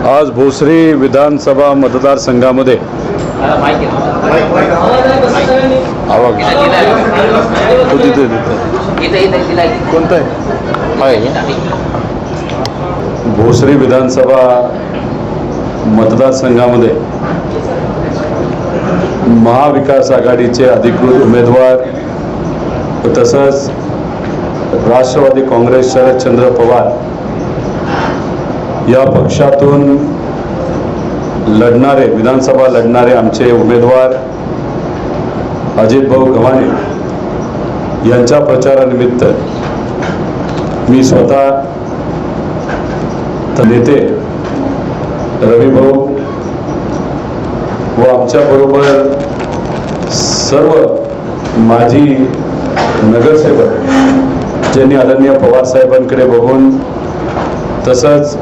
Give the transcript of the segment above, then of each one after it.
आज भोसरी विधानसभा मतदारसंघामध्ये कोणतं आहे भोसरी विधानसभा मतदारसंघामध्ये महाविकास आघाडीचे अधिकृत उमेदवार तसंच राष्ट्रवादी काँग्रेस शरदचंद्र पवार या पक्षातून लढणारे विधानसभा लढणारे आमचे उमेदवार अजितभाऊ गव्हाणे यांच्या प्रचारानिमित्त मी स्वतः नेते रविभाऊ व आमच्याबरोबर सर्व माजी नगरसेवक ज्यांनी आदरणीय पवार साहेबांकडे बघून तसंच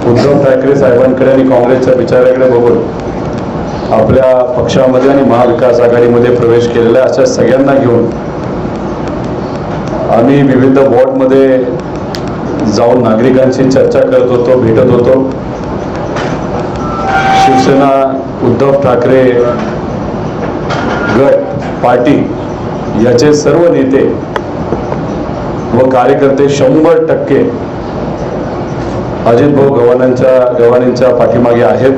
उद्धव ठाकरे साहेबांकडे आणि काँग्रेसच्या विचाराकडे बघून आपल्या पक्षामध्ये आणि महाविकास आघाडीमध्ये प्रवेश केलेल्या अशा सगळ्यांना घेऊन आम्ही विविध वॉर्डमध्ये जाऊन नागरिकांशी चर्चा करत होतो, भेटत होतो. शिवसेना उद्धव ठाकरे गट पार्टी याचे सर्व नेते व कार्यकर्ते 100% अजितभाऊ गव्हाणेंच्या पाठीमागे आहेत.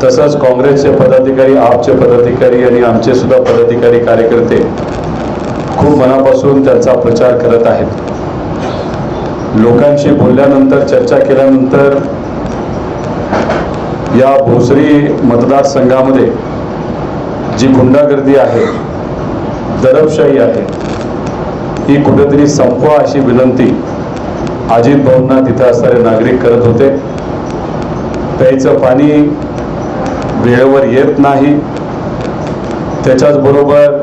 तसंच काँग्रेसचे पदाधिकारी, आपचे पदाधिकारी आणि आमचे सुद्धा पदाधिकारी कार्यकर्ते खूप मनापासून त्यांचा प्रचार करत आहेत. लोकांशी बोलल्यानंतर चर्चा केल्यानंतर या भोसरी मतदारसंघामध्ये जी गुंडागर्दी आहे, दडपशाही आहे, ही कुठेतरी संपवा अशी विनंती अजित भाऊंना तिथे असणारे नागरिक करत होते. प्यायचं पाणी वेळेवर येत नाही, त्याच्याच बरोबर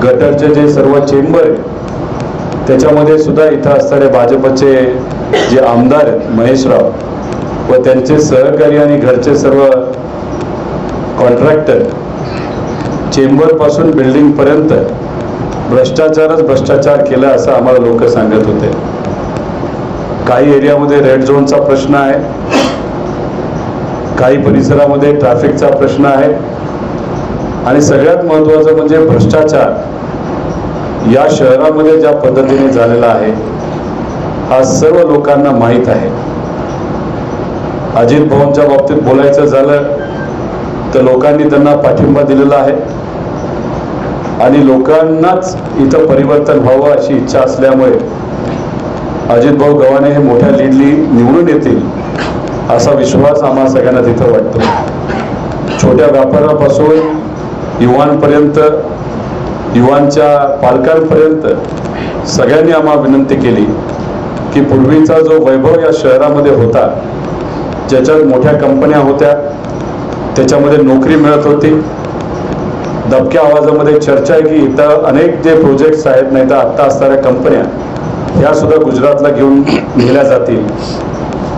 गटरचे जे सर्व चेंबर आहे त्याच्यामध्ये सुद्धा इथं असणारे भाजपचे जे आमदार आहेत महेशराव व त्यांचे सहकारी आणि घरचे सर्व कॉन्ट्रॅक्टर चेंबरपासून बिल्डिंगपर्यंत भ्रष्टाचारच भ्रष्टाचार केला असं आम्हाला लोक सांगत होते. काही एरियामध्ये रेड झोनचा प्रश्न आहे, काही परिसरामध्ये ट्रॅफिकचा प्रश्न आहे आणि सगळ्यात महत्त्वाचं म्हणजे भ्रष्टाचार या शहरामध्ये ज्या पद्धतीने झालेला आहे हा सर्व लोकांना माहीत आहे. अजित भाऊंच्या बाबतीत बोलायचं झालं तर लोकांनी त्यांना पाठिंबा दिलेला आहे आणि लोकांनाच इथं परिवर्तन व्हावं अशी इच्छा असल्यामुळे अजितभाऊ गव्हाणे हे मोठ्या लीडली निवडून येतील असा विश्वास आम्हा सगळ्यांना तिथं वाटतो. छोट्या व्यापारापासून युवांपर्यंत, युवांच्या पालकांपर्यंत सगळ्यांनी आम्हाला विनंती केली की पूर्वीचा जो वैभव या शहरामध्ये होता, ज्याच्यात मोठ्या कंपन्या होत्या, त्याच्यामध्ये नोकरी मिळत होती, दबक्या आवाजामध्ये चर्चा आहे की इथं अनेक जे प्रोजेक्ट्स आहेत नाही तर आत्ता असणाऱ्या कंपन्या ह्या सुद्धा गुजरातला घेऊन नेल्या जातील,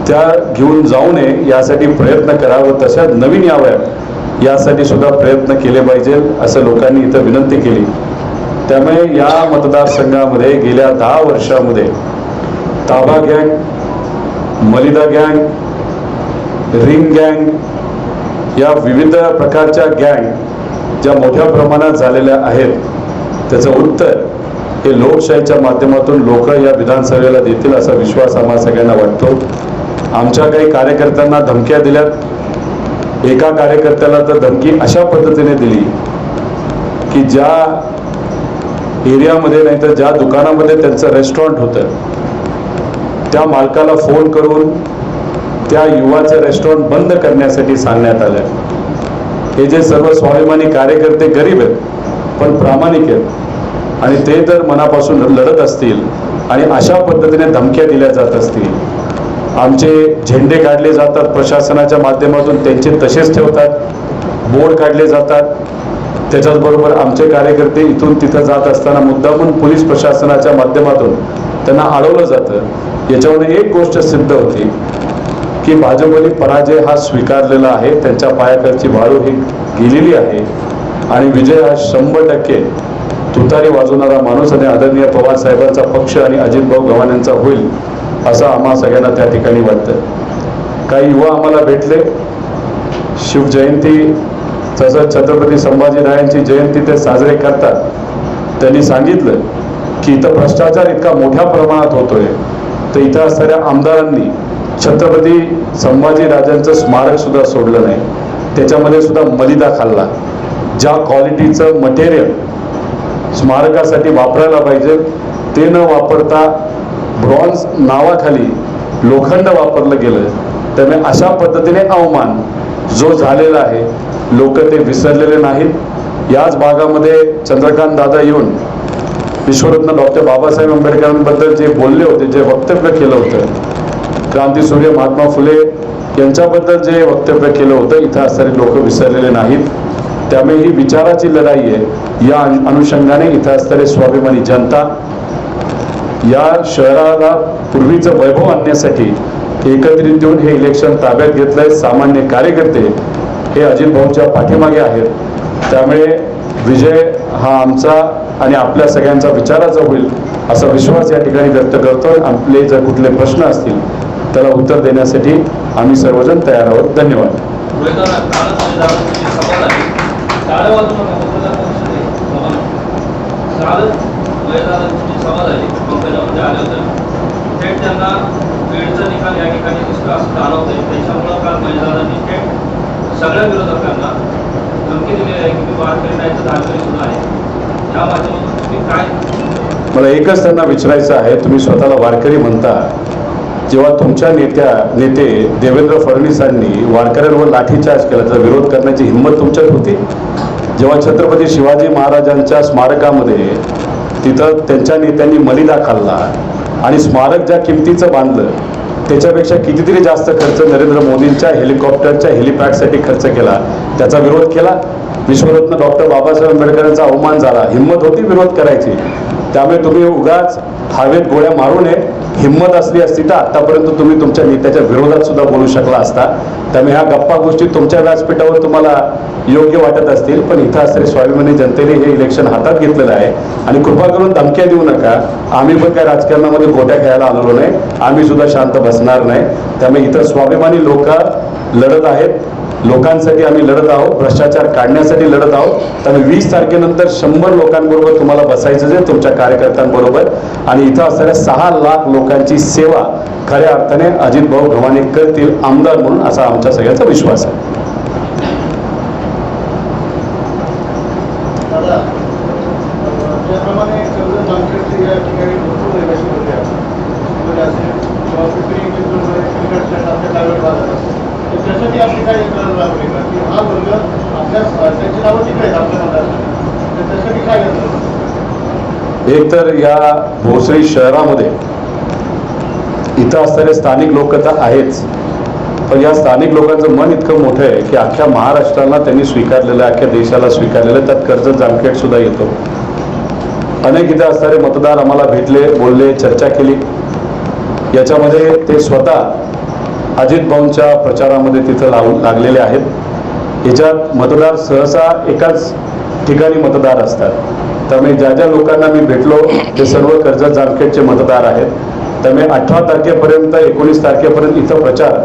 त्या घेऊन जाऊ नये यासाठी प्रयत्न करावं, तशा नवीन याव्यात यासाठी सुद्धा प्रयत्न केले पाहिजे असं लोकांनी इथं विनंती केली. त्यामुळे या मतदारसंघामध्ये गेल्या 10 वर्षामध्ये ताबा गँग, मलिदा गँग, रिंग गँग या विविध प्रकारच्या गँग ज्या मोठ्या प्रमाणात झालेल्या आहेत त्याचं उत्तर हे लोकशाहीच्या माध्यमातून लोक या विधानसभेला देतील असा विश्वास आम्हाला सगळ्यांना वाटतो. आमच्या काही कार्यकर्त्यांना धमक्या दिल्यात. एका कार्यकर्त्याला तर धमकी अशा पद्धतीने दिली की ज्या एरियामध्ये नाही तर ज्या दुकानामध्ये त्यांचं रेस्टॉरंट होतं त्या मालकाला फोन करून त्या युवाचं रेस्टॉरंट बंद करण्यासाठी सांगण्यात आलं. हे जे सर्व स्वाभिमानी कार्यकर्ते गरीब आहेत पण प्रामाणिक आहेत आणि ते तर मनापासून लढत असतील आणि अशा पद्धतीने धमक्या दिल्या जात असतील, आमचे झेंडे काढले जातात प्रशासनाच्या माध्यमातून, त्यांचे तसेच ठेवतात, बोर्ड काढले जातात, त्याच्याचबरोबर आमचे कार्यकर्ते इथून तिथं जात असताना मुद्दामून पोलीस प्रशासनाच्या माध्यमातून त्यांना अडवलं जातं. याच्यावर एक गोष्ट सिद्ध होती की भाजपने पराजय हा स्वीकारलेला आहे, त्यांच्या पायाखालची वाळू ही गेलेली आहे आणि विजय हा 100% तुतारी वाजवणारा माणूस आणि आदरणीय पवार साहेबांचा पक्ष आणि अजितभाऊ गव्हाण यांचा होईल असं आम्हा सगळ्यांना त्या ठिकाणी वाटतं. काही युवा आम्हाला भेटले, शिवजयंती तसंच छत्रपती संभाजीराजांची जयंती ते साजरे करतात. त्यांनी सांगितलं की इथं भ्रष्टाचार इतका मोठ्या प्रमाणात होतोय, तर इथं असणाऱ्या आमदारांनी छत्रपती संभाजीराजांचं स्मारक सुद्धा सोडलं नाही, त्याच्यामध्ये सुद्धा मलिदा खाल्ला. ज्या क्वालिटीचं मटेरियल स्मारकासाठी वापरायला पाहिजे ते न वापरता ब्रॉन्झ नावाखाली लोखंड वापरलं गेलं. त्यामुळे अशा पद्धतीने अवमान जो झालेला आहे, लोक ते विसरलेले नाहीत. याच भागामध्ये चंद्रकांत दादा येऊन विश्वरत्न डॉक्टर बाबासाहेब आंबेडकरांबद्दल जे बोलले होते, जे वक्तव्य केलं होतं, क्रांतीसूर्य महात्मा फुले यांच्याबद्दल जे वक्तव्य केलं होतं, इथं असणारे लोक विसरलेले नाहीत. त्यामुळे ही विचाराची लढाई आहे. या अनुषंगाने इथं असणारे स्वाभिमानी जनता या शहराला पूर्वीचं वैभव आणण्यासाठी एकत्रित येऊन हे इलेक्शन ताब्यात घेतलंय. सामान्य कार्यकर्ते हे अजितभाऊंच्या पाठीमागे आहेत. त्यामुळे विजय हा आमचा आणि आपल्या सगळ्यांचा विचाराचा होईल असा विश्वास या ठिकाणी व्यक्त करतो. आपले जर कुठले प्रश्न असतील त्याला उत्तर देण्यासाठी आम्ही सर्वजण तयार आहोत. धन्यवाद. सगळ्या विरोधकांना धमकी दिली आहे की वारकरी नाहीचं धार्मिक सुद्धा आहे. या माध्यमातून तुम्ही काय? मला एकच त्यांना विचारायचं आहे, तुम्ही स्वतःला वारकरी म्हणता, जेव्हा तुमच्या नेते देवेंद्र फडणवीसांनी वारकऱ्यांवर लाठीचार्ज केला तर विरोध करण्याची हिंमत तुमच्यात होती? जेव्हा छत्रपती शिवाजी महाराजांच्या स्मारकामध्ये तिथं त्यांच्या नेत्यांनी मलिदा खाल्ला आणि स्मारक ज्या किमतीचं बांधलं त्याच्यापेक्षा कितीतरी जास्त खर्च नरेंद्र मोदींच्या हेलिकॉप्टरच्या हेलिपॅडसाठी खर्च केला, त्याचा विरोध केला. विश्वरत्न डॉक्टर बाबासाहेब आंबेडकरांचा अवमान झाला, हिंमत होती विरोध करायची. त्यामुळे तुम्ही उगाच हवेत गोळ्या मारू नये. हिंमत असली असती तर आतापर्यंत तुम्ही तुमच्या नेत्याच्या विरोधात सुद्धा बोलू शकला असता. त्यामुळे ह्या गप्पा गोष्टी तुमच्या व्यासपीठावर तुम्हाला योग्य वाटत असतील, पण इथं असणारे स्वाभिमानी जनतेने हे इलेक्शन हातात घेतलेलं आहे आणि कृपा करून धमक्या देऊ नका. आम्ही पण काय राजकारणामध्ये गोट्या खेळायला आलेलो नाही, आम्ही सुद्धा शांत बसणार नाही. त्यामुळे इथं स्वाभिमानी लोक लढत आहेत, लोकांसाठी आम्ही लढत आहोत, भ्रष्टाचार काढण्यासाठी लढत आहोत. त्यामुळे 20 तारखेनंतर 100 लोकांबरोबर तुम्हाला बसायचं आहे तुमच्या कार्यकर्त्यांबरोबर आणि इथं असणाऱ्या 6 लाख लोकांची सेवा खऱ्या अर्थाने अजितभाऊ गव्हाणे करतील आमदार म्हणून, असा आमच्या सगळ्यांचा विश्वास आहे. एक तर या भोसरी शहरामध्ये इथं असणारे स्थानिक लोक तर आहेच, पण या स्थानिक लोकांचं मन इतकं मोठं आहे की अख्ख्या महाराष्ट्राला त्यांनी स्वीकारलेलं, अख्ख्या देशाला स्वीकारलेलं. त्यात कर्जत जामखेड सुद्धा येतो. अनेक इथं असणारे मतदार आम्हाला भेटले, बोलले, चर्चा केली. याच्यामध्ये ते स्वतः अजितभाऊंच्या प्रचारामध्ये तिथं लागलेले आहेत. याच्यात मतदार सहसा एकाच ठिकाणी मतदार असतात. त्यामुळे ज्या ज्या लोकांना मी भेटलो ते सर्व कर्जत जामखेडचे मतदार आहेत. त्यामुळे 18 तारखेपर्यंत 19 तारखेपर्यंत इथं प्रचार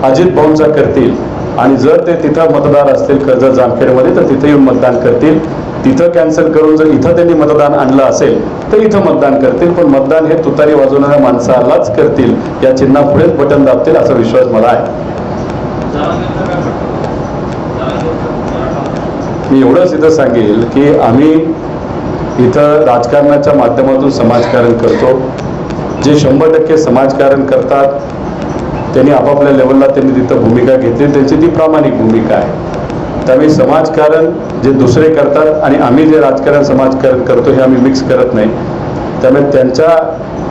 अजितभाऊंचा करतील आणि जर ते तिथं मतदार असतील कर्जत जामखेडमध्ये तर तिथे येऊन मतदान करतील. तिथं कॅन्सल करून जर इथं त्यांनी मतदान आणलं असेल तर इथं मतदान करतील, पण मतदान हे तुतारी वाजवणाऱ्या माणसालाच करतील. या चिन्हापुढेच बटन दाबतील असा विश्वास मला आहे. मी एवढंच इथं सांगेल की आम्ही इथं राजकारणाच्या माध्यमातून समाजकारण करतो. जे 100% समाजकारण करतात त्यांनी आपापल्या लेवलला त्यांनी तिथं भूमिका घेतली, त्यांची ती प्रामाणिक भूमिका आहे. त्यामुळे समाजकारण जे दुसरे करतात आणि आम्ही जे राजकारण समाजकारण करतो हे आम्ही मिक्स करत नाही. त्यामुळे त्यांच्या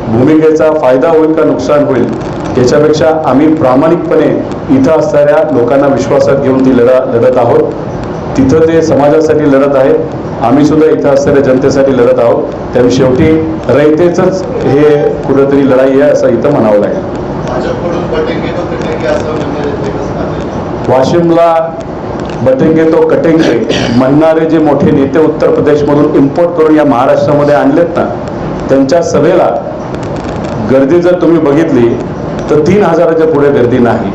भूमिकेचा फायदा होईल का नुकसान होईल याच्यापेक्षा आम्ही प्रामाणिकपणे इथं असणाऱ्या लोकांना विश्वासात घेऊन ती लढत आहोत. तिथं ते समाजासाठी लढत आहेत, आम्ही सुद्धा इथं असणाऱ्या जनतेसाठी लढत आहोत. त्यामुळे शेवटी रयतेच हे कुठेतरी लढाई आहे असं इथं म्हणावं लागेल. वाशिमला बटेंगे तो कटेंगे म्हणणारे जे मोठे नेते उत्तर प्रदेशमधून इम्पोर्ट करून या महाराष्ट्रामध्ये आणलेत ना, त्यांच्या सभेला गर्दी जर तुम्ही बघितली तर 3000च्या पुढे गर्दी नाही.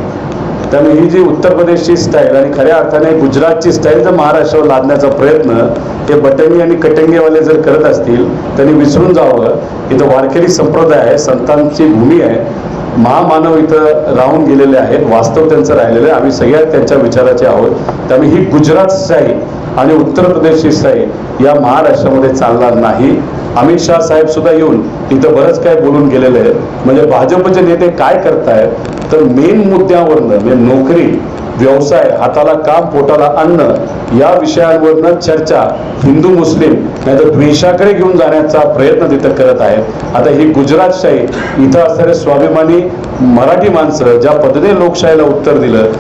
त्यामुळे ही जी उत्तर प्रदेशची स्टाईल आणि खऱ्या अर्थाने गुजरातची स्टाईल जर महाराष्ट्रावर लादण्याचा प्रयत्न हे बटंगी आणि कटंगेवाले जर करत असतील त्यांनी विसरून जावं. इथं वारकरी संप्रदाय आहे, संतांची भूमी आहे, महामानव इथं राहून गेलेले आहेत, वास्तव त्यांचं राहिलेलं आहे. आम्ही सगळ्यात त्यांच्या विचाराचे आहोत. त्यामुळे ही गुजरात स्टाईल आणि उत्तर प्रदेशची स्टाईल या महाराष्ट्रामध्ये चालणार नाही. अमित शाह साहेब सुद्धा येऊन इथं बरंच काय बोलून गेलेले आहेत. म्हणजे भाजपचे नेते काय करतायत तर मेन मुद्द्यावरनं म्हणजे नोकरी, व्यवसाय, हाताला काम, पोटाला अन्न या विषयांवरनं चर्चा हिंदू मुस्लिम नाही तर द्वेषाकडे घेऊन जाण्याचा प्रयत्न तिथं करत आहेत. आता ही गुजरातशाही इथं असणारे स्वाभिमानी मराठी माणसं ज्या पद्धतीने लोकशाहीला उत्तर दिलं,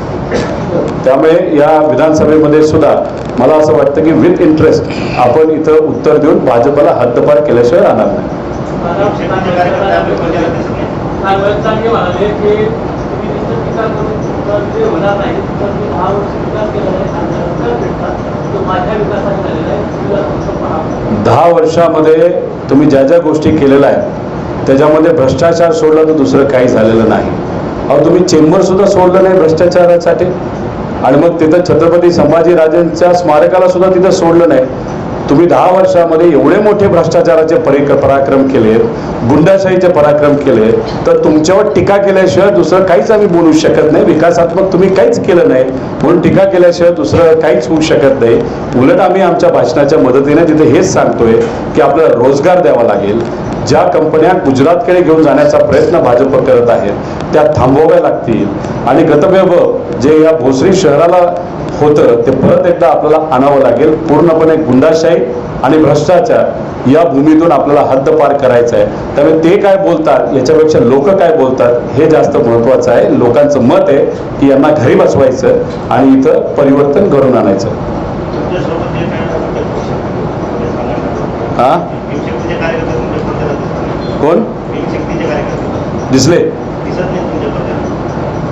त्यामुळे या विधानसभेमध्ये सुद्धा मला असं वाटतं की विथ इंटरेस्ट आपण इथं उत्तर देऊन भाजपला हद्दपार केल्याशिवाय राहणार नाही. दहा वर्षामध्ये तुम्ही ज्या ज्या गोष्टी केलेल्या आहेत त्याच्यामध्ये भ्रष्टाचार सोडला तर दुसरं काही झालेलं नाही. अहो तुम्ही चेंबर सुद्धा सोडलं नाही भ्रष्टाचारासाठी आणि मग तिथं छत्रपती संभाजीराजांच्या स्मारकाला सुद्धा तिथं सोडलं नाही. तुम्ही 10 वर्षामध्ये एवढे मोठे भ्रष्टाचाराचे पराक्रम केले, गुंडाशाहीचे पराक्रम केले, तर तुमच्यावर टीका केल्याशिवाय दुसरं काहीच आम्ही बोलू शकत नाही. विकासात्मक तुम्ही काहीच केलं नाही म्हणून टीका केल्याशिवाय दुसरं काहीच होऊ शकत नाही. उलट आम्ही आमच्या भाषणाच्या मदतीने तिथे हेच सांगतोय की आपल्याला रोजगार द्यावा लागेल. ज्या कंपन्या गुजरातकडे घेऊन जाण्याचा प्रयत्न भाजप करत आहेत त्या थांबवाव्या लागतील आणि गतवैभव जे या भोसरी शहराला होतं ते परत एकदा आपल्याला आणावं लागेल. पूर्णपणे गुंडाशाही आणि भ्रष्टाचार या भूमीतून आपल्याला हद्दपार करायचं आहे. त्यामुळे ते काय बोलतात याच्यापेक्षा लोक काय बोलतात हे जास्त महत्त्वाचं आहे. लोकांचं मत आहे की यांना घरी बसवायचं आणि इथं परिवर्तन घडून आणायचं. हा कोण दिसले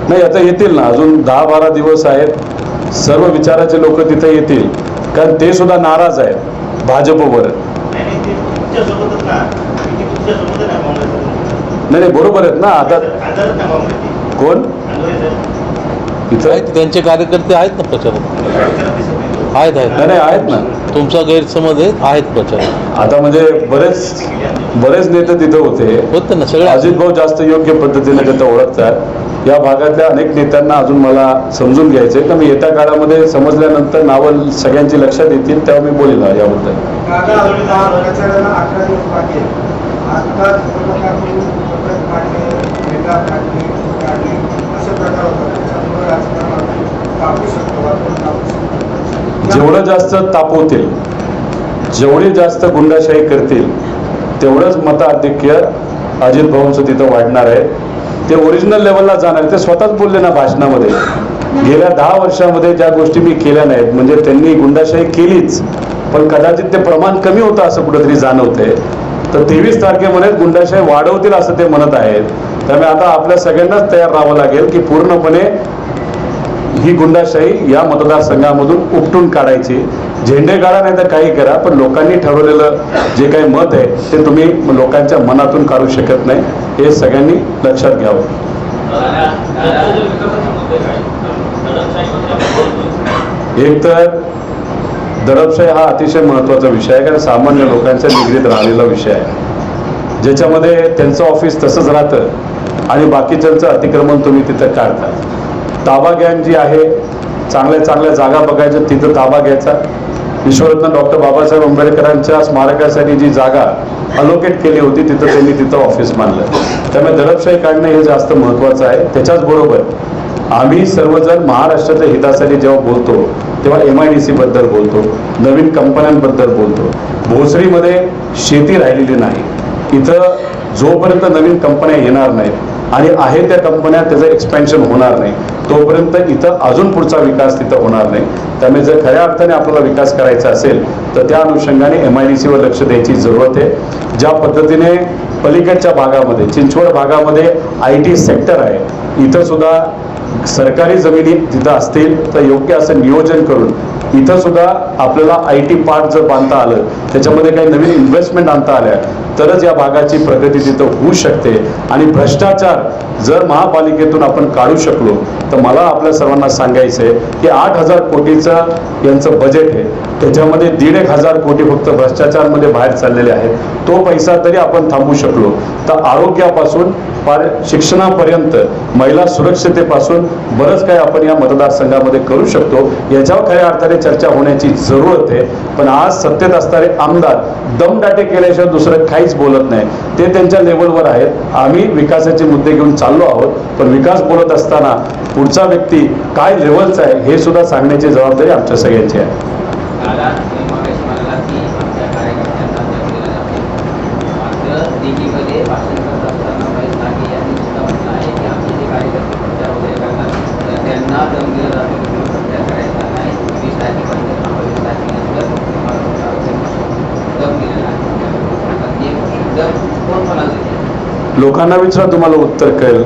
नाही? आता येतील ना, अजून 10-12 दिवस आहेत. सर्व विचाराचे लोक तिथे येतील कारण ते सुद्धा नाराज आहेत भाजपवर. नाही बरोबर आहेत ना. आता कोण इथं त्यांचे कार्यकर्ते आहेत ना प्रचारात? आहेत नाही आहेत ना. तुमचा गैरसमज आहेत प्रचारात. आता म्हणजे बरेच नेते तिथं होते ना सगळे. अजित भाऊ जास्त योग्य पद्धतीने तिथं ओळखतात. या भागातल्या अनेक नेत्यांना अजून मला समजून घ्यायचंय तर मी येत्या काळामध्ये समजल्यानंतर नावं सगळ्यांची लक्षात येतील तेव्हा मी बोलेल याबद्दल. जेवढं जास्त तापवतील, जेवढी जास्त गुंडाशाही करतील तेवढंच मताधिक्य अजित भाऊंचं तिथं वाढणार आहे. ते ओरिजिनल लेवलला जाणार. ते स्वतःच बोलले ना भाषणामध्ये, गेल्या 10 वर्षामध्ये ज्या गोष्टी मी केल्या नाहीत म्हणजे त्यांनी गुंडाशाही केलीच पण कदाचित ते प्रमाण कमी होतं असं कुठेतरी जाणवतंय. तर 23 तारखेमध्ये गुंडाशाही वाढवतील असं ते म्हणत आहेत. त्यामुळे आता आपल्या सगळ्यांनाच तयार राहावं लागेल की पूर्णपणे ही गुंडाशाही या मतदारसंघामधून उपटून काढायची. झेंडे काढा नाही तर काही करा पण लोकांनी ठरवलेलं जे काही मत आहे ते तुम्ही लोकांच्या मनातून काढू शकत नाही. हे सगळ्यांनी लक्षात घ्यावं. एक तर दडपशाही हा अतिशय महत्त्वाचा विषय आहे कारण सामान्य लोकांच्या निगडीत राहिलेला विषय आहे ज्याच्यामध्ये त्यांचं ऑफिस तसंच राहतं आणि बाकीच्यांचं अतिक्रमण तुम्ही तिथं काढता. ताबा गँग जी आहे, चांगल्या जागा बघायच्या तिथं ताबा घ्यायचा. विश्वरत्न डॉक्टर बाबासाहेब आंबेडकरांच्या स्मारकासाठी जी जागा अलोकेट केली होती तिथं त्यांनी तिथं ऑफिस बांधलं. त्यामुळे दडपशाही काढणं हे जास्त महत्त्वाचं आहे. त्याच्याच बरोबर आम्ही सर्वजण महाराष्ट्राच्या हितासाठी जेव्हा बोलतो तेव्हा MIDC बद्दल बोलतो, नवीन कंपन्यांबद्दल बोलतो. भोसरीमध्ये शेती राहिलेली नाही. इथं जोपर्यंत नवीन कंपन्या येणार नाहीत आणि आहे त्या कंपन्या त्याचं एक्सपेन्शन होणार नाही तोपर्यंत इथं अजून पुढचा विकास तिथं होणार नाही. त्यामुळे जर खऱ्या अर्थाने आपल्याला विकास करायचा असेल तर त्या अनुषंगाने MIDCवर लक्ष द्यायची जरूरत आहे. ज्या पद्धतीने पलीकडच्या भागामध्ये चिंचवड भागामध्ये IT सेक्टर आहे, इथं सुद्धा सरकारी जमिनी तिथं असतील तर योग्य असं नियोजन करून इथं सुद्धा आपल्याला IT पार्क जर बांधता आलं, त्याच्यामध्ये काही नवीन इन्व्हेस्टमेंट आणता आल्या तरच या भागाची प्रगती तिथं होऊ शकते. आणि भ्रष्टाचार जर महापालिकेतून आपण काढू शकलो तर मला आपल्या सर्वांना सांगायचं आहे की 8,000 कोटीचं यांचं बजेट आहे, त्याच्यामध्ये 1,500 कोटी फक्त भ्रष्टाचारमध्ये बाहेर चाललेले आहेत. तो पैसा तरी आपण थांबवू शकलो तर आरोग्यापासून फार शिक्षणापर्यंत महिला सुरक्षितेपासून बरंच काही आपण या मतदारसंघामध्ये करू शकतो. याच्यावर खऱ्या अर्थाने चर्चा होण्याची जरूरत आहे. पण आज सत्तेत असणारे आमदार दमदाटे केल्याशिवाय दुसरं काहीच बोलत नाही. ते त्यांच्या लेवलवर आहेत. आम्ही विकासाचे मुद्दे घेऊन चाललो आहोत, पण विकास बोलत असताना पुढचा व्यक्ती काय लेवलचा आहे हे सुद्धा सांगण्याची जबाबदारी आमच्या सगळ्यांची आहे. दादा तुम्ही मगाशी म्हणाला की आमच्या कार्यकर्त्यांना दम दिला जातो, मात्र दिल्लीमध्ये भाषण करत असताना महेश नागे यांनी सुद्धा म्हटलं आहे की आमचे जे कार्यकर्ते प्रचार वगैरे करतात तर त्यांना दम दिला जातो, तुम्ही प्रचार करायचा नाही, 20 तारखेपर्यंत थांबा, 20 तारखेनंतर तुम्हाला दम दिलेला आहे. दम कोण म्हणाले? लोकांना विचारा, तुम्हाला उत्तर कळेल.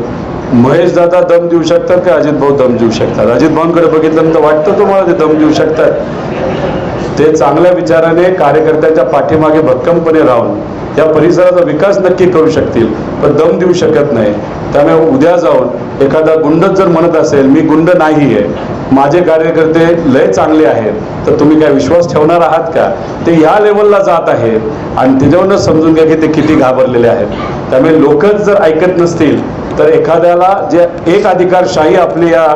महेश दादा दम देऊ शकतात का अजित भाऊ दम देऊ शकतात? अजित भाऊंकडे बघितल्यानंतर वाटतं तुम्हाला ते दम देऊ शकतात? ते चांगल्या विचाराने कार्यकर्त्यांच्या पाठीमागे भक्कमपणे राहून या परिसराचा विकास नक्की करू शकतील, पण दम देऊ शकत नाही. त्यामुळे उद्या जाऊन एखादा गुंडच जर म्हणत असेल मी गुंड नाही आहे, माझे कार्यकर्ते लय चांगले आहेत, तर तुम्ही काय विश्वास ठेवणार आहात का? ते या लेवलला जात आहेत आणि त्याच्यावरूनच समजून घ्या की ते किती घाबरलेले आहेत. त्यामुळे लोकच जर ऐकत नसतील तर एखाद्याला जे एक अधिकारशाही आपली या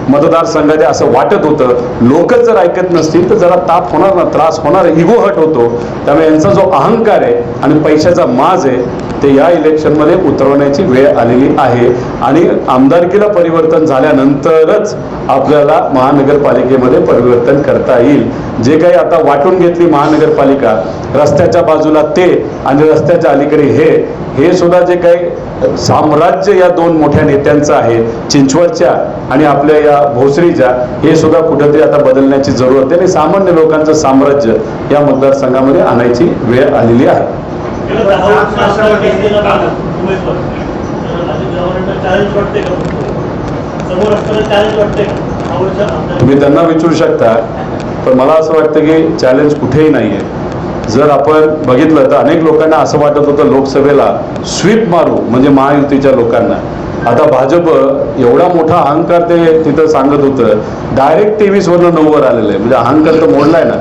मतदारसंघात असं वाटत होतं, लोकच जर ऐकत नसतील तर जरा ताप होणार ना, त्रास होणार, इगो हट होतो. त्यामुळे यांचा जो अहंकार आहे आणि पैशाचा माज आहे ते या इलेक्शनमध्ये उतरवण्याची वेळ आलेली आहे. आणि आमदारकीला परिवर्तन झाल्यानंतरच आपल्याला महानगरपालिकेमध्ये परिवर्तन करता येईल. जे काही आता वाटून घेतली महानगरपालिका, रस्त्याच्या बाजूला ते आणि रस्त्याच्या अलीकडे हे सुद्धा जे काही साम्राज्य या दोन मोठ्या नेत्यांचं आहे, चिंचवडच्या आणि आपल्या या भोसरीच्या, हे सुद्धा कुठेतरी आता बदलण्याची जरूरत आहे आणि सामान्य लोकांचं साम्राज्य या मतदारसंघामध्ये आणायची वेळ आलेली आहे. तुम्ही त्यांना विचारू शकता, पण मला असं वाटतं की चॅलेंज कुठेही नाही आहे. जर आपण बघितलं तर अनेक लोकांना असं वाटत होतं लोकसभेला स्वीप मारू म्हणजे महायुतीच्या लोकांना. आता भाजप एवढा मोठा अहंकार ते तिथं सांगत होतं, डायरेक्ट 23वरनं 9वर आलेलं आहे, म्हणजे अहंकार तर मोडलाय ना.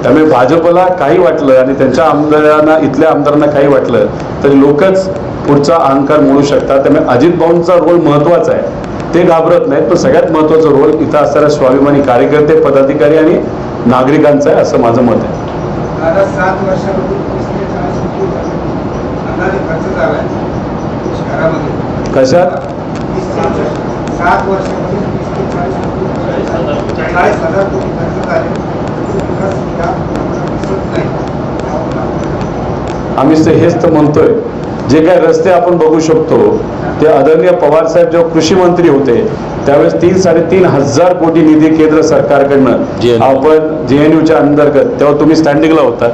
त्यामुळे भाजपला काही वाटलं आणि त्यांच्या आमदारांना, इथल्या आमदारांना काही वाटलं तरी लोकच पुढचा अहंकार मोडू शकतात. त्यामुळे अजित भाऊंचा रोल महत्त्वाचा आहे, ते घाबरत नाहीत. पण सगळ्यात महत्त्वाचा रोल इथं असणाऱ्या स्वाभिमानी कार्यकर्ते, पदाधिकारी आणि नागरिकांचा आहे असं माझं मत आहे. आता 7 वर्षापासून 30 ते 40 कोटी अंदाजे खर्च झालाय शहरामध्ये. कशात? 7 वर्षामध्ये 30 ते 40 कोटी, 40,000 कोटी खर्च झाले. विकास या दिसत नाही. आम्ही हेच तर म्हणतोय, जे काही रस्ते आपण बघू शकतो ते आदरणीय पवार साहेब जेव्हा कृषी मंत्री होते त्यावेळेस 3-3.5 हजार कोटी निधी केंद्र सरकारकडनं आपण JNUच्या अंतर्गत, तेव्हा तुम्ही स्टँडिंगला होता,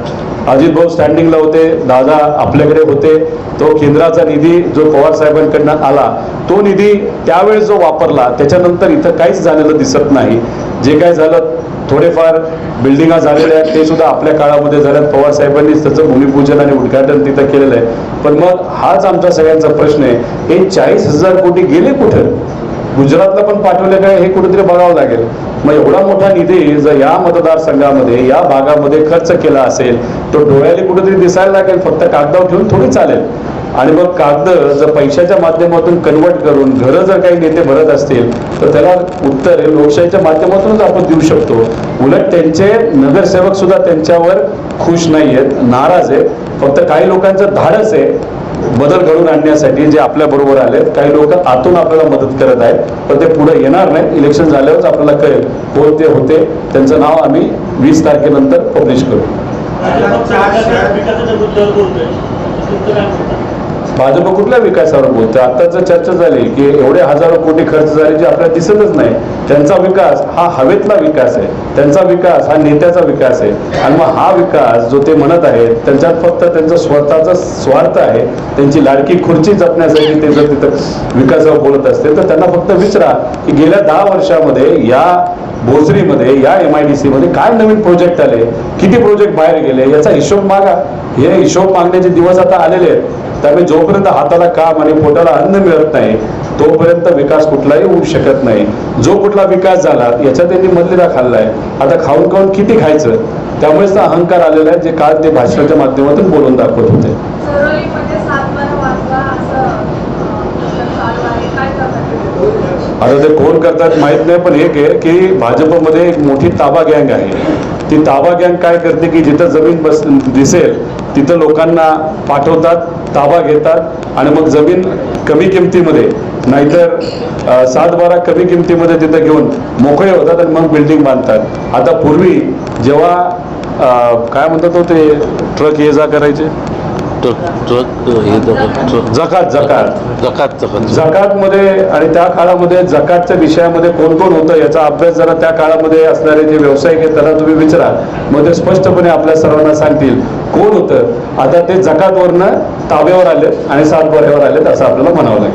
अजित भाऊ स्टँडिंगला होते, दादा आपल्याकडे होते, तो केंद्राचा निधी जो पवार साहेबांकडनं आला तो निधी त्यावेळेस जो वापरला, त्याच्यानंतर इथं काहीच झालेलं दिसत नाही. जे काय झालं, थोडेफार बिल्डिंगा झालेल्या आहेत ते सुद्धा आपल्या काळामध्ये झाल्यात, पवार साहेबांनीच त्याचं भूमिपूजन आणि उद्घाटन तिथं केलेलं आहे. पण मग हाच आमचा सगळ्यांचा प्रश्न आहे, हे 40,000 कोटी गेले कुठं? गुजरातला पण पाठवले काय हे कुठेतरी बघावं लागेल. मग एवढा मोठा निधी जर या मतदारसंघामध्ये, या भागामध्ये खर्च केला असेल तो डोळ्याला कुठेतरी दिसायला लागेल, फक्त कागदावर ठेवून थोडी चालेल. आणि मग कागद जर पैशाच्या माध्यमातून कन्वर्ट करून घरं जर काही नेते भरत असतील तर त्याला उत्तर हे लोकशाहीच्या माध्यमातूनच आपण देऊ शकतो. उलट त्यांचे नगरसेवक सुद्धा त्यांच्यावर खुश नाही आहेत, नाराज आहेत. फक्त काही लोकांचं धाडस आहे बदल घडवून आणण्यासाठी जे आपल्या बरोबर आले. काही लोक आतून आपल्याला मदत करत आहेत, पण ते पुढे येणार नाही. इलेक्शन झाल्यावरच आपल्याला कळेल कोण ते होते. त्यांचं नाव आम्ही 20 तारखेनंतर पब्लिश करू. भाजप कुठल्या विकासावर बोलते? आताच चर्चा झाली की एवढे हजारो कोटी खर्च झाले जे आपल्याला दिसतच नाही. त्यांचा विकास हा हवेतला विकास आहे, त्यांचा विकास हा नेत्याचा विकास आहे. आणि मग हा विकास जो ते म्हणत आहेत त्यांच्यात फक्त त्यांचा स्वतःचा स्वार्थ आहे. त्यांची लाडकी खुर्ची जपण्यासाठी ते जर तिथं विकासावर बोलत असते तर त्यांना फक्त विचारा की गेल्या 10 वर्षामध्ये या भोसरीमध्ये या MIDC मध्ये काय नवीन प्रोजेक्ट आले, किती प्रोजेक्ट बाहेर गेले, याचा हिशोब मागा. हे हिशोब मागण्याचे दिवस आता आलेले आहेत. त्यामुळे जोपर्यंत हाताला काम आणि पोटाला अन्न मिळत नाही तोपर्यंत विकास कुठलाही होऊ शकत नाही. जो कुठला विकास झाला याच्यात त्यांनी मधलिदा खाल्लाय. आता खाऊन खाऊन किती खायचं, त्यामुळेच तर अहंकार आलेला आहे, जे काल ते भाषणाच्या माध्यमातून बोलून दाखवत होते. आता ते कोण करतात माहित नाही, पण एक आहे की भाजपमध्ये एक मोठी ताबा गँग आहे. ती ताबा गँग काय करते की जिथं जमीन दिसेल तिथं लोकांना पाठवतात, ताबा घेतात आणि मग जमीन कमी किमतीमध्ये नाहीतर 7-12 कमी किमतीमध्ये तिथं घेऊन मोकळे होतात आणि मग बिल्डिंग बांधतात. आता पूर्वी जेव्हा काय म्हणतात ते ट्रक ये जा करायचे, जकात मध्ये, आणि त्या काळामध्ये जकातच्या विषयामध्ये कोण कोण होतं याचा अभ्यास जरा त्या काळामध्ये असणारे जे व्यावसायिक आहेत त्यांना तुम्ही विचारा, मग ते स्पष्टपणे आपल्या सर्वांना सांगतील कोण होतं. आता ते जकातवरनं ताब्यावर आले आणि 7-12वर आलेत असं आपल्याला म्हणावं लागेल.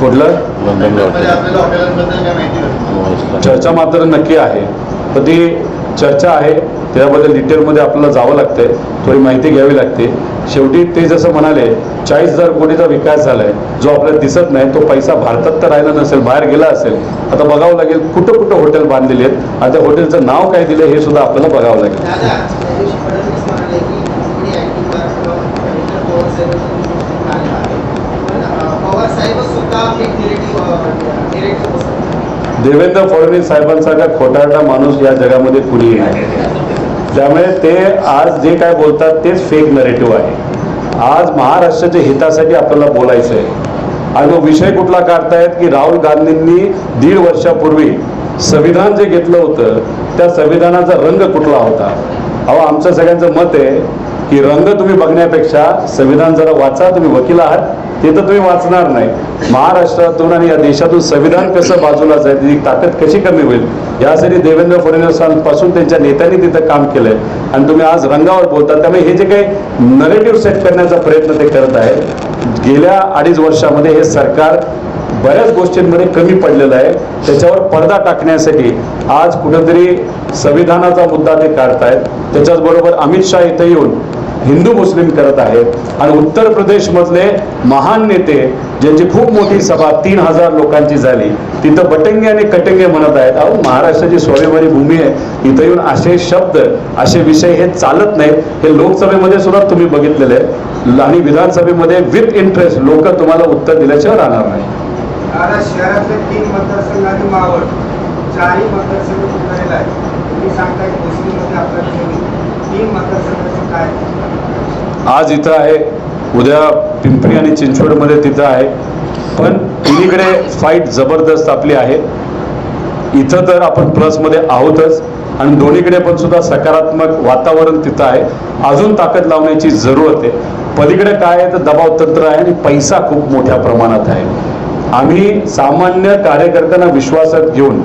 कुठलं चर्चा मात्र नक्की आहे, पण ती चर्चा आहे त्याबद्दल डिटेलमध्ये आपल्याला जावं लागतंय, थोडी माहिती घ्यावी लागते. शेवटी ते जसं म्हणाले 40,000 कोटीचा विकास झालाय जो आपल्याला दिसत नाही, तो पैसा भारतात तर राहिला नसेल, बाहेर गेला असेल. आता बघावं लागेल कुठं कुठं हॉटेल बांधलेले आहेत, आता हॉटेलचं नाव काय दिलं हे सुद्धा आपल्याला बघावं लागेल. देवेंद्र फडणवीस साहेबांसारखा खोटारडा माणूस या जगामध्ये कुणीही नाही. त्यामुळे ते आज जे काय बोलतात तेच फेक नरेटिव्ह आहे. आज महाराष्ट्राच्या हितासाठी आपल्याला बोलायचं आहे आणि मग विषय कुठला काढतायत की राहुल गांधींनी 1.5 वर्षापूर्वी संविधान जे घेतलं होतं त्या संविधानाचा रंग कुठला होता. अहो आमचं सगळ्यांचं मत आहे की रंग तुम्ही बघण्यापेक्षा संविधान जरा वाचा. तुम्ही वकील आहात ते तर तुम्ही वाचणार नाही. महाराष्ट्रातून आणि या देशातून संविधान कसं बाजूला जाईल, त्याची ताकद कशी कमी होईल यासाठी देवेंद्र फडणवीसांपासून त्यांच्या नेत्यांनी तिथं काम केलंय आणि तुम्ही आज रंगावर बोलता. त्यामुळे हे जे काही नरेटिव्ह सेट करण्याचा प्रयत्न ते करत आहेत, गेल्या 2.5 वर्षामध्ये हे सरकार बऱ्याच गोष्टींमध्ये कमी पडलेलं आहे. त्याच्यावर पडदा टाकण्यासाठी आज कुठेतरी संविधानाचा मुद्दा ते काढतायत. त्याच्याचबरोबर अमित शाह इथे येऊन हिंदू मुस्लिम करत आहेत आणि उत्तर प्रदेशमधले महान नेते ज्यांची खूप मोठी सभा 3,000 लोकांची झाली तिथं बटंगे आणि कटंगे म्हणत आहेत. अहो महाराष्ट्राची स्वाभिमानी भूमी आहे, इथं येऊन असे शब्द असे विषय हे चालत नाहीत. हे लोकसभेमध्ये सुद्धा तुम्ही बघितलेलं आहे आणि विधानसभेमध्ये विथ इंटरेस्ट लोक तुम्हाला उत्तर दिल्याशिवाय राहणार नाही. आता शहरातले 3 मतदारसंघ आणि मावळ 4ही मतदारसंघ तुटलेला आहे. तुम्ही सांगताय भोसरीमध्ये आपल्याला 3 मतदारसंघाचं काय? आज इथं आहे, उद्या पिंपरी आणि चिंचवडमध्ये तिथं आहे, पण तिन्हीकडे फाईट जबरदस्त आपली आहे. इथं तर आपण प्लसमध्ये आहोतच आणि दोन्हीकडे पण सुद्धा सकारात्मक वातावरण तिथं आहे. अजून ताकद लावण्याची जरूरत आहे. पलीकडे काय आहे तर दबाव तंत्र आहे आणि पैसा खूप मोठ्या प्रमाणात आहे. आम्ही सामान्य कार्यकर्त्यांना विश्वासात घेऊन,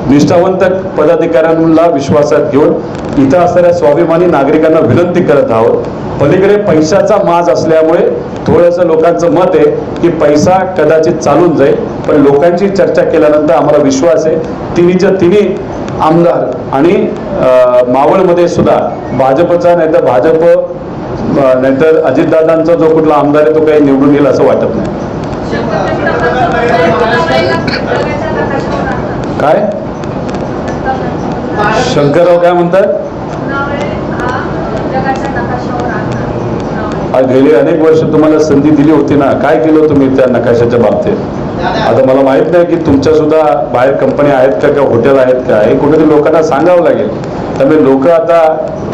निष्ठावंत पदाधिकाऱ्यांना विश्वासात घेऊन इथं असणाऱ्या स्वाभिमानी नागरिकांना विनंती करत आहोत. पलीकडे पैशाचा माज असल्यामुळे थोडंसं लोकांचं मत आहे की पैसा कदाचित चालून जाईल, पण लोकांची चर्चा केल्यानंतर आम्हाला विश्वास आहे तिन्हीच्या तिन्ही आमदार आणि मावळमध्ये सुद्धा भाजपचा नाहीतर भाजप नाहीतर अजितदादांचा जो कुठला आमदार आहे तो काही निवडून येईल असं वाटत नाही. काय शंकरराव काय म्हणतात? गेली अनेक वर्ष तुम्हाला संधी दिली होती ना, काय केलं तुम्ही त्या नकाशाच्या बाबतीत? आता मला माहित नाही की तुमच्या सुद्धा बाहेर कंपन्या आहेत का, हॉटेल आहेत का, हे कुठेतरी लोकांना सांगावं लागेल. त्यामुळे लोक आता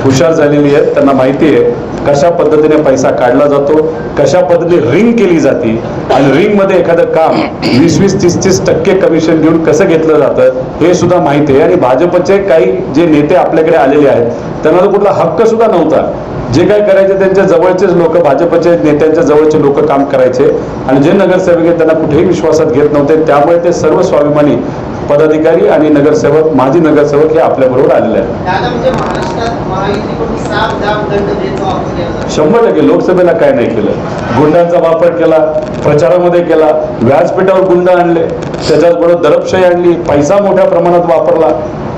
हुशार झालेली आहेत, त्यांना माहिती आहे कशा पद्धतीने पैसा काढला जातो, कशा पद्धतीने रिंग केली जाते आणि रिंगमध्ये एखादं काम 20-20, 30-30% कमिशन घेऊन कसं घेतलं जातं हे सुद्धा माहिती आहे. आणि भाजपचे काही जे नेते आपल्याकडे आलेले आहेत त्यांना तर कुठला हक्क सुद्धा नव्हता. जे काय करायचे त्यांच्या जवळचेच लोक, भाजपचे नेत्यांच्या जवळचे लोक काम करायचे आणि जे नगरसेवक आहेत त्यांना कुठेही विश्वासात घेत नव्हते. त्यामुळे ते सर्व स्वाभिमानी पदाधिकारी आणि नगरसेवक, माजी नगरसेवक हे आपल्याबरोबर आलेले आहेत. दादा म्हणजे महाराष्ट्रात महायुतीकडून साफ दाब दंडभेदचा वापर केला जातो. 100% लोकसभेला काय नाही केलं, गुंडांचा वापर केला, प्रचारामध्ये केला, व्यासपीठावर गुंड आणले, त्याच्याचबरोबर दडपशाही आणली, पैसा मोठ्या प्रमाणात वापरला.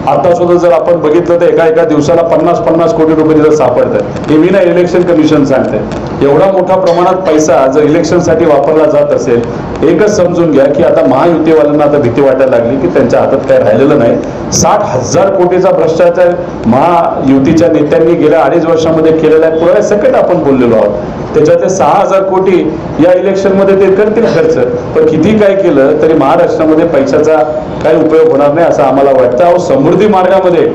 आता सुद्धा जर आपण बघितलं तर एका दिवसाला 50-50 कोटी रुपये तिथं सापडतात. हे मी ना इलेक्शन कमिशन सांगते. एवढा मोठ्या प्रमाणात पैसा जर इलेक्शनसाठी वापरला जात असेल, एकच समजून घ्या की आता महायुतीवाल्यांना आता भीती वाटायला लागली की त्यांच्या हातात काय राहिलेलं नाही. 60,000 कोटीचा भ्रष्टाचार महायुतीच्या नेत्यांनी गेल्या 2.5 वर्षामध्ये केलेला आहे. पुढे सकट आपण बोललेलो आहोत. त्याच्यातले 6,000 कोटी या इलेक्शनमध्ये ते करतील खर्च, पण किती काय केलं तरी महाराष्ट्रामध्ये पैशाचा काही उपयोग होणार नाही असं आम्हाला वाटतं. अहो, समृद्धी मार्गामध्ये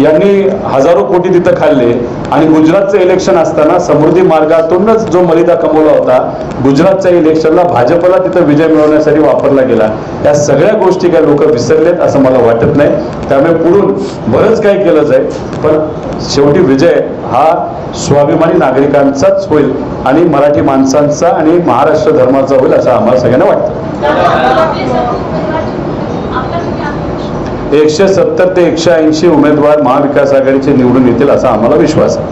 यांनी हजारो कोटी तिथं खाल्ले आणि गुजरातचं इलेक्शन असताना समृद्धी मार्गातूनच जो मलिदा कमवला होता, गुजरातच्या इलेक्शनला भाजपला तिथं विजय मिळवण्यासाठी वापरला गेला. या सगळ्या गोष्टी काही लोक विसरलेत असं मला वाटत नाही. त्यामुळे पुढून बरंच काही केलं जाईल, पण शेवटी विजय हा स्वाभिमानी नागरिकांचाच होईल आणि मराठी माणसांचा आणि महाराष्ट्र धर्माचा होईल असं आम्हाला सगळ्यांना वाटतं. 170 ते 180 उमेदवार महाविकास आघाडीचे निवडून येतील असा आम्हाला विश्वास आहे.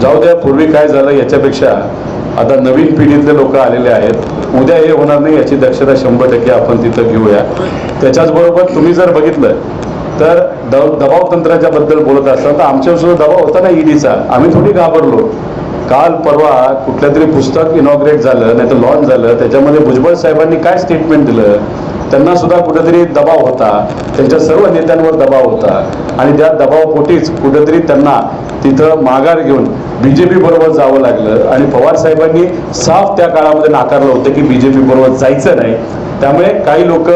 जाऊ द्या, पूर्वी काय झालं याच्यापेक्षा आता नवीन पिढीतले लोक आलेले आहेत. उद्या हे होणार नाही याची दक्षता 100% आपण तिथं घेऊया. त्याच्याचबरोबर तुम्ही जर बघितलं तर दबाव तंत्राच्या बद्दल बोलत असताना तर आमच्यावर सुद्धा दबाव होता ना ईडीचा. आम्ही थोडी घाबरलो. काल परवा कुठल्या तरी पुस्तक इनॉग्रेट झालं, नाही तर लॉन्च झालं, त्याच्यामध्ये भुजबळ साहेबांनी काय स्टेटमेंट दिलं, त्यांना सुद्धा कुठेतरी दबाव होता, त्यांच्या सर्व नेत्यांवर दबाव होता आणि त्या दबावापोटीच कुठेतरी त्यांना तिथं माघार घेऊन बीजेपी बरोबर जावं लागलं. आणि पवार साहेबांनी साफ त्या काळामध्ये नाकारलं होतं की बीजेपी बरोबर जायचं नाही. त्यामुळे काही लोक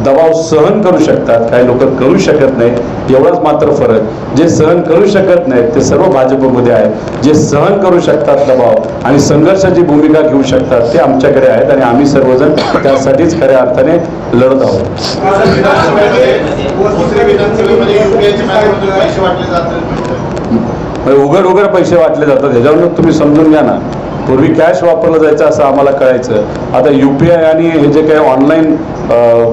दबाव सहन करू शकतात, काही लोक करू शकत नाही. एवढाच मात्र फरक, जे सहन करू शकत नाहीत ते सर्व भाजपमध्ये आहेत. जे सहन करू शकतात दबाव आणि संघर्षाची भूमिका घेऊ शकतात ते आमच्याकडे आहेत आणि आम्ही सर्वजण त्यासाठीच खऱ्या अर्थाने लढत आहोत. उघड उघड पैसे वाटले जातात. ह्याच्यावरून तुम्ही समजून घ्या ना. पूर्वी कॅश वापरलं जायचं असं आम्हाला कळायचं. आता UPI आणि हे जे काही ऑनलाईन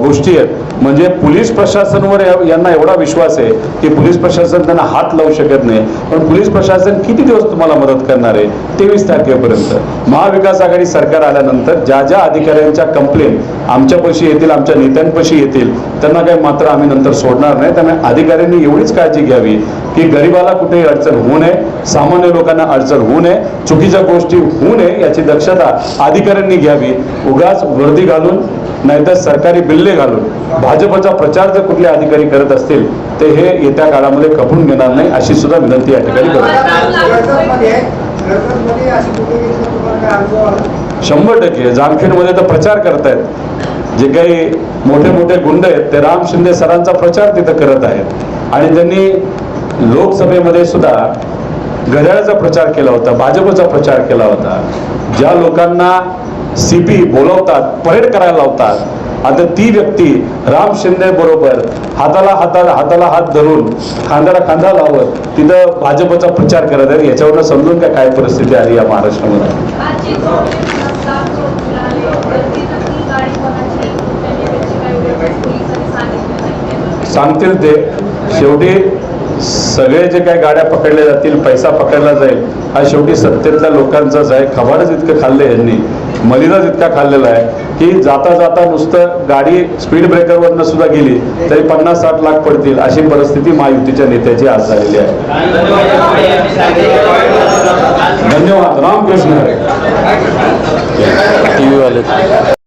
गोष्टी आहेत, म्हणजे पोलीस प्रशासनावर यांना एवढा विश्वास आहे की पोलीस प्रशासन त्यांना हात लावू शकत नाही. पण पोलीस प्रशासन किती दिवस तुम्हाला मदत करणार आहे? 23 तारखेपर्यंत. महाविकास आघाडी सरकार आल्यानंतर ज्या ज्या अधिकाऱ्यांच्या कंप्लेंट आमच्यापाशी येतील, आमच्या नेत्यांपाशी येतील, त्यांना काही मात्र आम्ही नंतर सोडणार नाही. त्यामुळे अधिकाऱ्यांनी एवढीच काळजी घ्यावी की गरिबाला कुठेही अडचण होऊ नये, सामान्य लोकांना अडचण होऊ नये, चुकीच्या गोष्टी होऊ नये याची दक्षता अधिकाऱ्यांनी घ्यावी. उगाच वर्दी घालून नाहीतर सरकारी बिल्ले घालून भाजपचा प्रचार जर कुठले अधिकारी करत असतील ते हे येत्या काळामध्ये खपून घेणार नाही अशी सुद्धा विनंती या ठिकाणी करतो. 100% जामखेडमध्ये तर प्रचार करतायत. जे काही मोठे मोठे गुंड आहेत ते राम शिंदे सरांचा प्रचार तिथं करत आहेत आणि त्यांनी लोकसभेमध्ये सुद्धा घड्याळाचा प्रचार केला होता, भाजपचा प्रचार केला होता. ज्या लोकांना CP बोलवतात, परेड करायला लावतात, आता ती व्यक्ती राम शिंदे बरोबर हाताला हात धरून खांद्याला खांदा लावत तिथं भाजपचा प्रचार करत आहे. याच्यावरून समजून काय परिस्थिती आली या महाराष्ट्रामध्ये. सांगतील ते. शेवटी सगळे जे काही गाड्या पकडल्या जातील, पैसा पकडला जाईल, हा शेवटी सत्तेतल्या लोकांचाच आहे. खबाडच इतकं खाल्लं यांनी, मलिदाच इतका खाल्लेला आहे की जाता जाता नुसतं गाडी स्पीड ब्रेकरवरनं सुद्धा गेली तरी 50-60 लाख पडतील अशी परिस्थिती महायुतीच्या नेत्याची आज झालेली आहे. धन्यवाद. रामकृष्ण. TV वाले